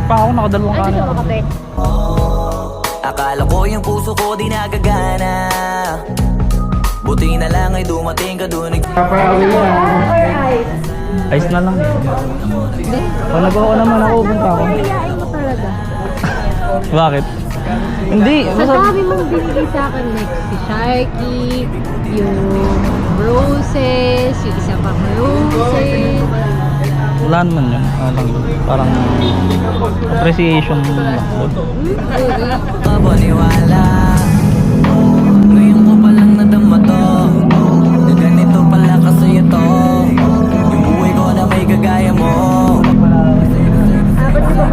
pa ako, nakadalawang kanin. Ano ka kape? Akala ko yung puso ko di nagagana. Buti na lang ay dumating ka dun. Or ice? Ice na lang. Hindi. Pag nag-oo naman ako, punta ako. Kayain mo talaga. Bakit? Hindi, Sa basta... dami mong binigay sa akin, like si Sharky, yung roses, yung isa pang roses. Wala naman yun. Lang, parang appreciation lang. Paniwala, ngayon ko palang nadama to. Na ganito pala kasi ito. Yung buhay ko na may gagaya mo. Ba't ko ba